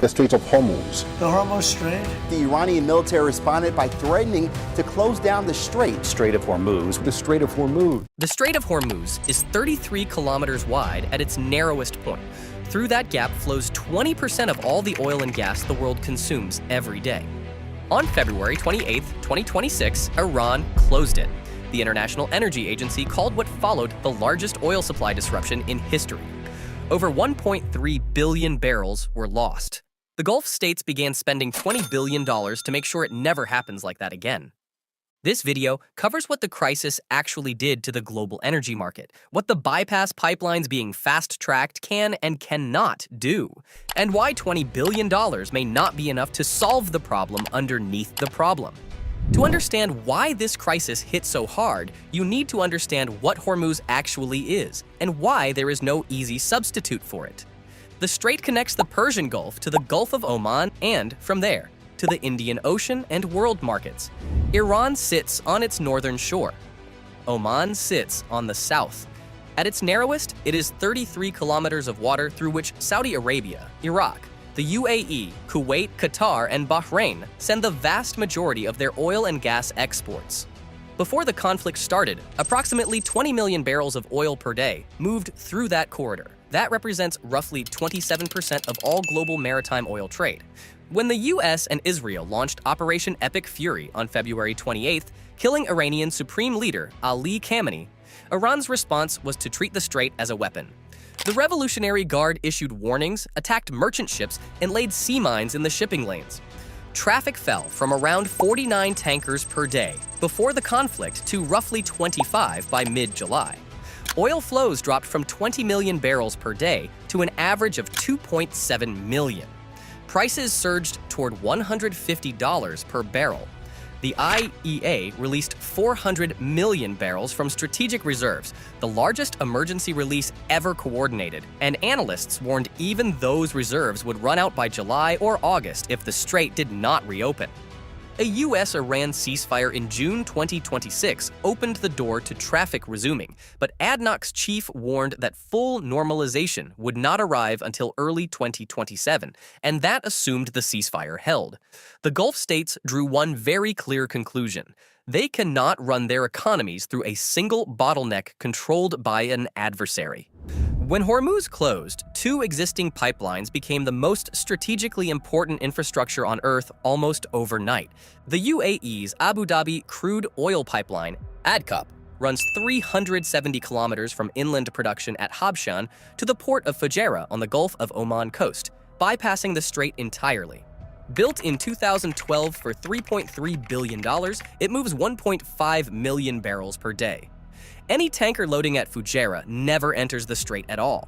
The Strait of Hormuz. The Hormuz Strait. The Iranian military responded by threatening to close down the strait. Strait of Hormuz. The Strait of Hormuz. The Strait of Hormuz is 33 kilometers wide at its narrowest point. Through that gap flows 20% of all the oil and gas the world consumes every day. On February 28, 2026, Iran closed it. The International Energy Agency called what followed the largest oil supply disruption in history. Over 1.3 billion barrels were lost. The Gulf states began spending $20 billion to make sure it never happens like that again. This video covers what the crisis actually did to the global energy market, what the bypass pipelines being fast-tracked can and cannot do, and why $20 billion may not be enough to solve the problem underneath the problem. To understand why this crisis hit so hard, you need to understand what Hormuz actually is and why there is no easy substitute for it. The strait connects the Persian Gulf to the Gulf of Oman and, from there, to the Indian Ocean and world markets. Iran sits on its northern shore. Oman sits on the south. At its narrowest, it is 33 kilometers of water through which Saudi Arabia, Iraq, the UAE, Kuwait, Qatar, and Bahrain send the vast majority of their oil and gas exports. Before the conflict started, approximately 20 million barrels of oil per day moved through that corridor. That represents roughly 27% of all global maritime oil trade. When the US and Israel launched Operation Epic Fury on February 28th, killing Iranian Supreme Leader Ali Khamenei, Iran's response was to treat the strait as a weapon. The Revolutionary Guard issued warnings, attacked merchant ships, and laid sea mines in the shipping lanes. Traffic fell from around 49 tankers per day before the conflict to roughly 25 by mid-July. Oil flows dropped from 20 million barrels per day to an average of 2.7 million. Prices surged toward $150 per barrel. The IEA released 400 million barrels from strategic reserves, the largest emergency release ever coordinated, and analysts warned even those reserves would run out by July or August if the strait did not reopen. A US-Iran ceasefire in June 2026 opened the door to traffic resuming, but ADNOC's chief warned that full normalization would not arrive until early 2027, and that assumed the ceasefire held. The Gulf states drew one very clear conclusion. They cannot run their economies through a single bottleneck controlled by an adversary. When Hormuz closed, two existing pipelines became the most strategically important infrastructure on Earth almost overnight. The UAE's Abu Dhabi crude oil pipeline, ADNOC, runs 370 kilometers from inland production at Habshan to the port of Fujairah on the Gulf of Oman coast, bypassing the strait entirely. Built in 2012 for $3.3 billion, it moves 1.5 million barrels per day. Any tanker loading at Fujairah never enters the strait at all.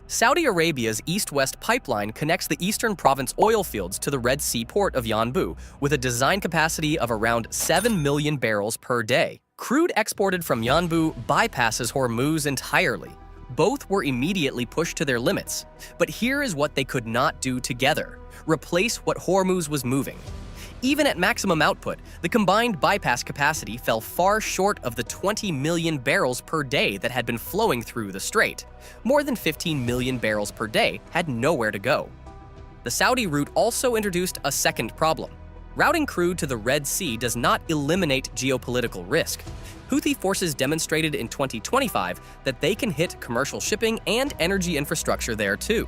Saudi Arabia's east-west pipeline connects the eastern province oil fields to the Red Sea port of Yanbu, with a design capacity of around 7 million barrels per day. Crude exported from Yanbu bypasses Hormuz entirely. Both were immediately pushed to their limits. But here is what they could not do together: replace what Hormuz was moving. Even at maximum output, the combined bypass capacity fell far short of the 20 million barrels per day that had been flowing through the strait. More than 15 million barrels per day had nowhere to go. The Saudi route also introduced a second problem. Routing crude to the Red Sea does not eliminate geopolitical risk. Houthi forces demonstrated in 2025 that they can hit commercial shipping and energy infrastructure there too.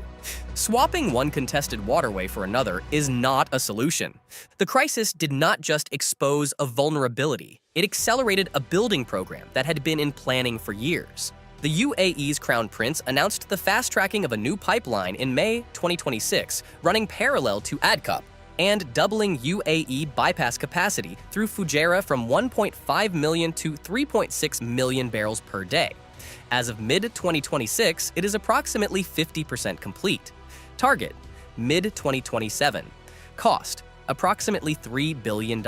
Swapping one contested waterway for another is not a solution. The crisis did not just expose a vulnerability, it accelerated a building program that had been in planning for years. The UAE's Crown Prince announced the fast-tracking of a new pipeline in May 2026, running parallel to ADNOC, and doubling UAE bypass capacity through Fujairah from 1.5 million to 3.6 million barrels per day. As of mid-2026, it is approximately 50% complete. Target: mid-2027. Cost: approximately $3 billion.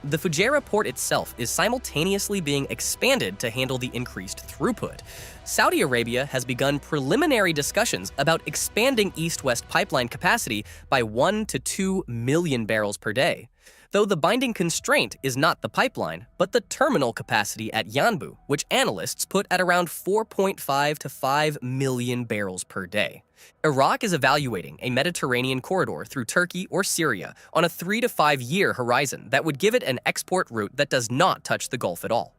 The Fujairah port itself is simultaneously being expanded to handle the increased throughput. Saudi Arabia has begun preliminary discussions about expanding east-west pipeline capacity by 1 to 2 million barrels per day. though the binding constraint is not the pipeline, but the terminal capacity at Yanbu, which analysts put at around 4.5 to 5 million barrels per day. Iraq is evaluating a Mediterranean corridor through Turkey or Syria on a 3 to 5 year horizon that would give it an export route that does not touch the Gulf at all.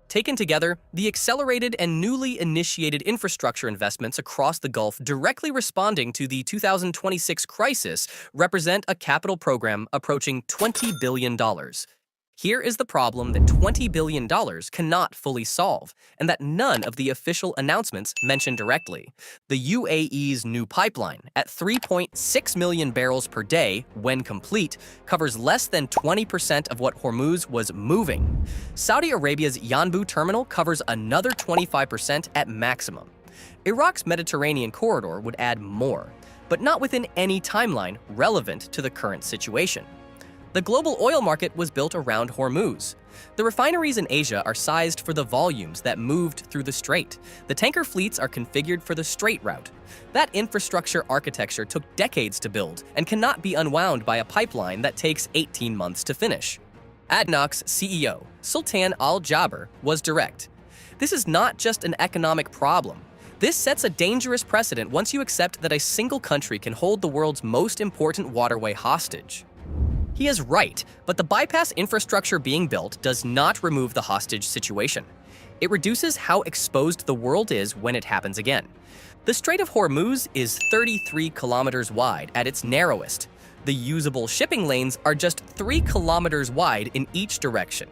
Taken together, the accelerated and newly initiated infrastructure investments across the Gulf directly responding to the 2026 crisis represent a capital program approaching $20 billion. Here is the problem that $20 billion cannot fully solve, and that none of the official announcements mention directly. The UAE's new pipeline, at 3.6 million barrels per day, when complete, covers less than 20% of what Hormuz was moving. Saudi Arabia's Yanbu terminal covers another 25% at maximum. Iraq's Mediterranean corridor would add more, but not within any timeline relevant to the current situation. The global oil market was built around Hormuz. The refineries in Asia are sized for the volumes that moved through the strait. The tanker fleets are configured for the strait route. That infrastructure architecture took decades to build and cannot be unwound by a pipeline that takes 18 months to finish. ADNOC's CEO, Sultan Al Jaber, was direct. This is not just an economic problem. This sets a dangerous precedent once you accept that a single country can hold the world's most important waterway hostage. He is right, but the bypass infrastructure being built does not remove the hostage situation. It reduces how exposed the world is when it happens again. The Strait of Hormuz is 33 kilometers wide at its narrowest. The usable shipping lanes are just 3 kilometers wide in each direction.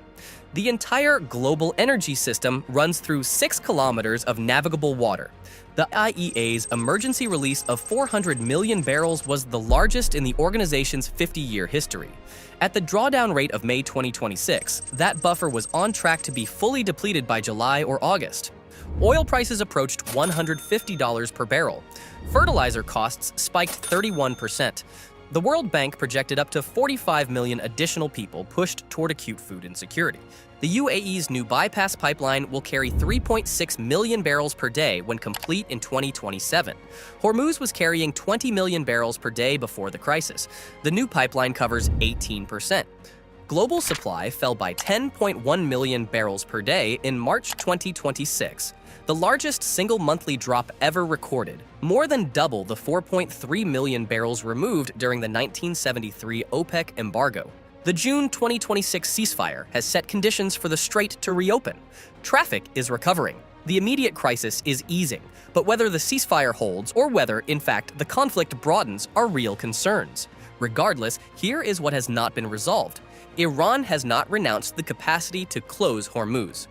The entire global energy system runs through 6 kilometers of navigable water. The IEA's emergency release of 400 million barrels was the largest in the organization's 50-year history. At the drawdown rate of May 2026, that buffer was on track to be fully depleted by July or August. Oil prices approached $150 per barrel. Fertilizer costs spiked 31%. The World Bank projected up to 45 million additional people pushed toward acute food insecurity. The UAE's new bypass pipeline will carry 3.6 million barrels per day when complete in 2027. Hormuz was carrying 20 million barrels per day before the crisis. The new pipeline covers 18%. Global supply fell by 10.1 million barrels per day in March 2026, the largest single monthly drop ever recorded, more than double the 4.3 million barrels removed during the 1973 OPEC embargo. The June 2026 ceasefire has set conditions for the strait to reopen. Traffic is recovering. The immediate crisis is easing, but whether the ceasefire holds or whether, in fact, the conflict broadens are real concerns. Regardless, here is what has not been resolved. Iran has not renounced the capacity to close Hormuz.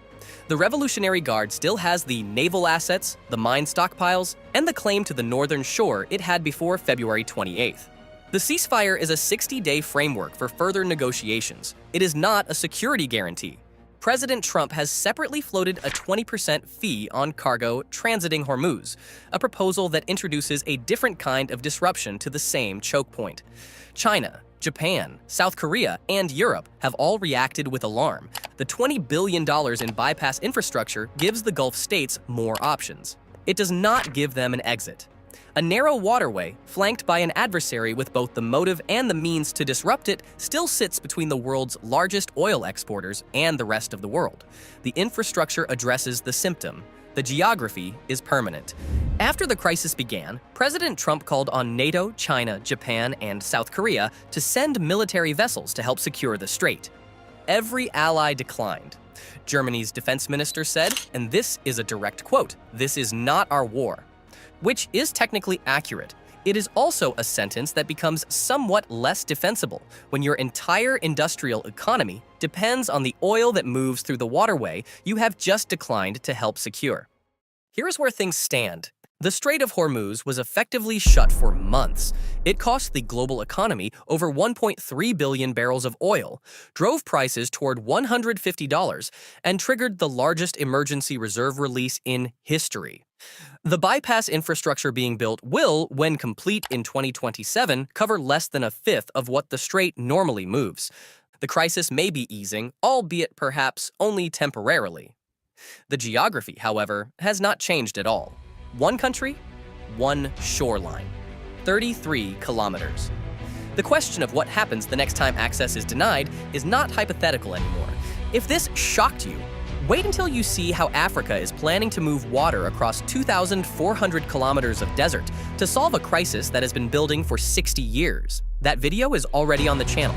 The Revolutionary Guard still has the naval assets, the mine stockpiles, and the claim to the northern shore it had before February 28th. The ceasefire is a 60-day framework for further negotiations. It is not a security guarantee. President Trump has separately floated a 20% fee on cargo transiting Hormuz, a proposal that introduces a different kind of disruption to the same choke point. China, Japan, South Korea, and Europe have all reacted with alarm. The $20 billion in bypass infrastructure gives the Gulf states more options. It does not give them an exit. A narrow waterway, flanked by an adversary with both the motive and the means to disrupt it, still sits between the world's largest oil exporters and the rest of the world. The infrastructure addresses the symptom. The geography is permanent. After the crisis began, President Trump called on NATO, China, Japan, and South Korea to send military vessels to help secure the strait. Every ally declined. Germany's defense minister said, and this is a direct quote, "This is not our war," which is technically accurate. It is also a sentence that becomes somewhat less defensible when your entire industrial economy depends on the oil that moves through the waterway you have just declined to help secure. Here's where things stand. The Strait of Hormuz was effectively shut for months. It cost the global economy over 1.3 billion barrels of oil, drove prices toward $150, and triggered the largest emergency reserve release in history. The bypass infrastructure being built will, when complete in 2027, cover less than a fifth of what the strait normally moves. The crisis may be easing, albeit perhaps only temporarily. The geography, however, has not changed at all. One country, one shoreline, 33 kilometers. The question of what happens the next time access is denied is not hypothetical anymore. If this shocked you, wait until you see how Africa is planning to move water across 2,400 kilometers of desert to solve a crisis that has been building for 60 years. That video is already on the channel.